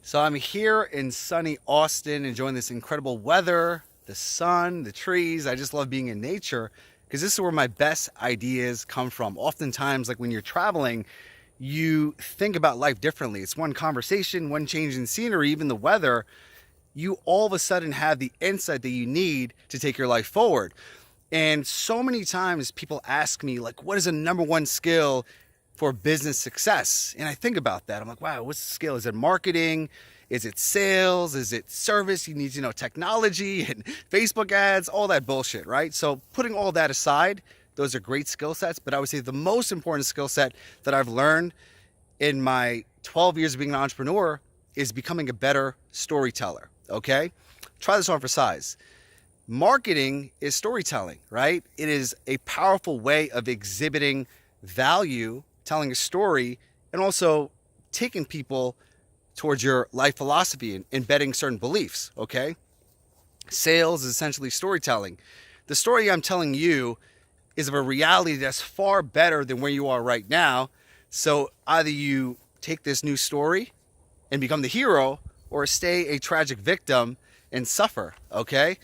So I'm here in sunny Austin, enjoying this incredible weather, the sun, the trees. I just love being in nature because this is where my best ideas come from. Oftentimes, like when you're traveling, you think about life differently. It's one conversation, one change in scenery, even the weather. You all of a sudden have the insight that you need to take your life forward. And so many times people ask me, like, what is the number one skill for business success? And I think about that. I'm like, wow, what's the skill? Is it marketing? Is it sales? Is it service? You need to know technology and Facebook ads, all that bullshit, right? So putting all that aside, those are great skill sets. But I would say the most important skill set that I've learned in my 12 years of being an entrepreneur is becoming a better storyteller, okay? Try this on for size. Marketing is storytelling, right? It is a powerful way of exhibiting value, telling a story, and also taking people towards your life philosophy and embedding certain beliefs, okay? Sales is essentially storytelling. The story I'm telling you is of a reality that's far better than where you are right now. So either you take this new story and become the hero or stay a tragic victim and suffer, okay?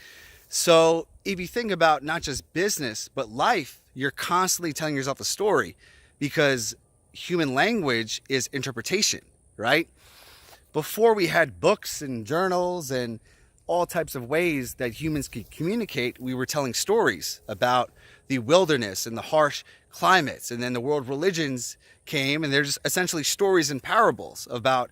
So if you think about not just business, but life, you're constantly telling yourself a story because human language is interpretation, right? Before we had books and journals and all types of ways that humans could communicate, we were telling stories about the wilderness and the harsh climates. And then the world religions came, and there's essentially stories and parables about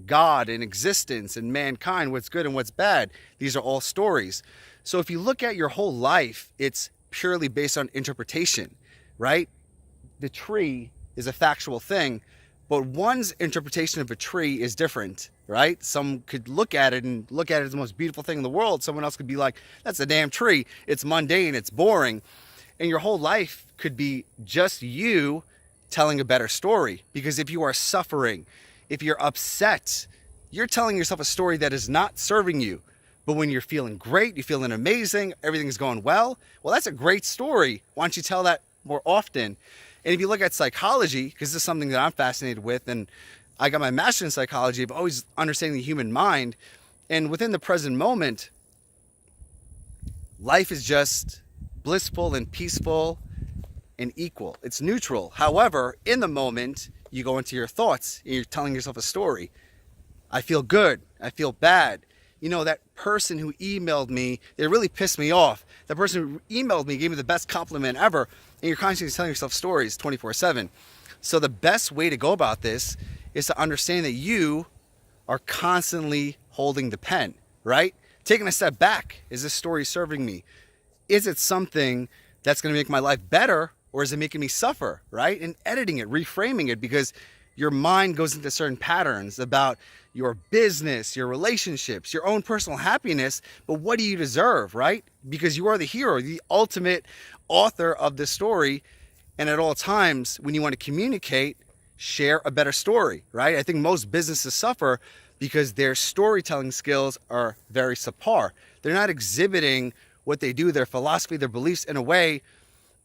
God and existence and mankind, what's good and what's bad. These are all stories. So if you look at your whole life, it's purely based on interpretation, right? The tree is a factual thing, but one's interpretation of a tree is different, right? Some could look at it and look at it as the most beautiful thing in the world. Someone else could be like, that's a damn tree. It's mundane, it's boring. And your whole life could be just you telling a better story. Because if you are suffering, if you're upset, you're telling yourself a story that is not serving you. But when you're feeling great, you're feeling amazing, everything's going well, that's a great story. Why don't you tell that more often? And if you look at psychology, because this is something that I'm fascinated with, and I got my master's in psychology of always understanding the human mind, and within the present moment, life is just blissful and peaceful and equal. It's neutral. However, in the moment, you go into your thoughts and you're telling yourself a story. I feel good. I feel bad. You know, that person who emailed me, they really pissed me off. That person who emailed me gave me the best compliment ever. And you're constantly telling yourself stories 24/7. So the best way to go about this is to understand that you are constantly holding the pen, right? Taking a step back. Is this story serving me? Is it something that's going to make my life better, or is it making me suffer, right? And editing it, reframing it, because your mind goes into certain patterns about your business, your relationships, your own personal happiness. But what do you deserve, right? Because you are the hero, the ultimate author of the story. And at all times, when you want to communicate, share a better story, right? I think most businesses suffer because their storytelling skills are very subpar. They're not exhibiting what they do, their philosophy, their beliefs in a way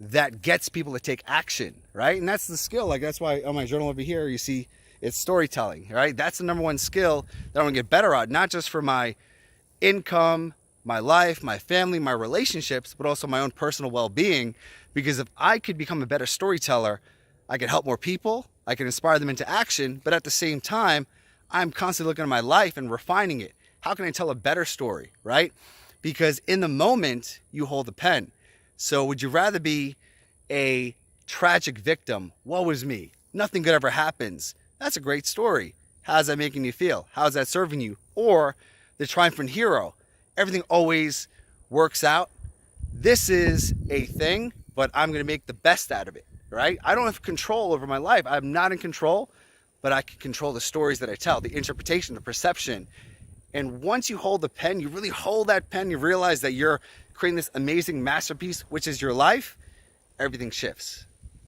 that gets people to take action, right? And that's the skill. Like, that's why on my journal over here, you see it's storytelling, right? That's the number one skill that I want to get better at, not just for my income, my life, my family, my relationships, but also my own personal well-being. Because if I could become a better storyteller, I could help more people, I can inspire them into action, but at the same time, I'm constantly looking at my life and refining it. How can I tell a better story, right? Because in the moment, you hold the pen. So would you rather be a tragic victim? Woe is me. Nothing good ever happens. That's a great story. How's that making you feel? How's that serving you? Or the triumphant hero. Everything always works out. This is a thing, but I'm going to make the best out of it, right? I don't have control over my life. I'm not in control, but I can control the stories that I tell, the interpretation, the perception. And once you hold the pen, you really hold that pen, you realize that you're creating this amazing masterpiece, which is your life, everything shifts.